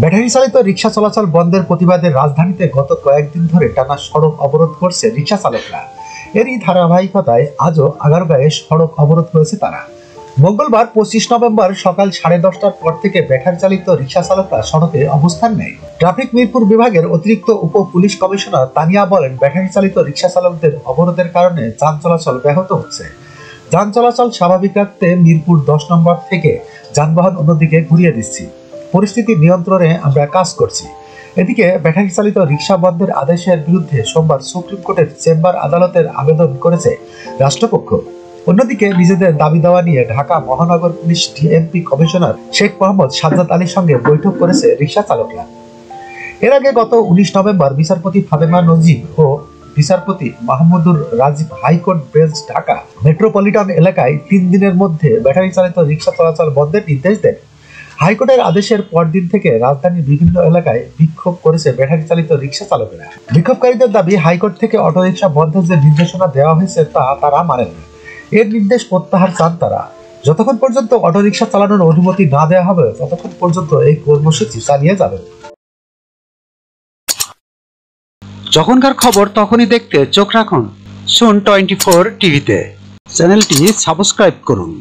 Battery চালিত রিক্সা চলাচল বন্ধের প্রতিবাদে রাজধানীতে গত কয়েকদিন ধরে টানা সড়ক অবরোধ করছে রিক্সা চালকরা। এরই ধারাবাহিকতায় আজও আগারগাঁয়ে সড়ক অবরোধ করেছে তারা। মঙ্গলবার 25 নভেম্বর সকাল 10:30টার পর থেকে ব্যাটারি চালিত রিক্সা চালকরা সড়কে অবস্থান নেয়। ট্রাফিক মিরপুর বিভাগের অতিরিক্ত উপ পুলিশ কমিশনার তানিয়া বলেন, ব্যাটারি চালিত রিক্সা চালকদের অবরোধের কারণে যান চলাচল ব্যাহত হচ্ছে। যান চলাচল স্বাভাবিক রাখতে মিরপুর 10 নম্বর থেকে যানবাহন অন্যদিকে ঘুরিয়ে দিচ্ছি। পরিস্থিতি নিয়ন্ত্রণে আমরা কাজ করছি। এদিকে ব্যাটারি চালিত রিক্সা বন্ধের আদেশের বিরুদ্ধে সোমবার সুপ্রিম কোর্টের চেম্বার আদালতের আবেদন করেছে রাষ্ট্রপক্ষ। অন্যদিকে নিজেদের দাবি দেওয়া নিয়ে ঢাকা মহানগর police DMP commissioner Sheikh Mohammad Sajjad আলীর সঙ্গে বৈঠক করেছে রিক্সা চালকরা। এর আগে গত 19 নভেম্বর বিচারপতি ফাতেমা নজিব ও বিচারপতি Mahmudur Rajib high court bench Dhaka metropolitan এলাকায় 3 দিনের মধ্যে ব্যাটারি চালিত রিক্সা চলাচল বন্ধের নির্দেশ দেন। হাইকোর্টের আদেশের পরদিন থেকে রাজধানীর বিভিন্ন এলাকায় বিক্ষোভ করেছে ব্যাটারি চালিত রিক্সা চালকেরা। বিক্ষোভকারীদের দাবি, হাইকোর্ট থেকে অটোরিকশা বন্ধের যে নির্দেশনা দেওয়া হয়েছে তা তারা মানেন না। এর নির্দেশ প্রত্যাহার চান তারা। যতক্ষণ পর্যন্ত অটোরিকশা চালানোর অনুমতি না দেওয়া হবে ততক্ষণ পর্যন্ত এই কর্মসূচি চালিয়ে যাবেন। যখনকার খবর তখনই দেখতে চোখ রাখুন সুন 24 টিভিতে। চ্যানেলটি সাবস্ক্রাইব করুন।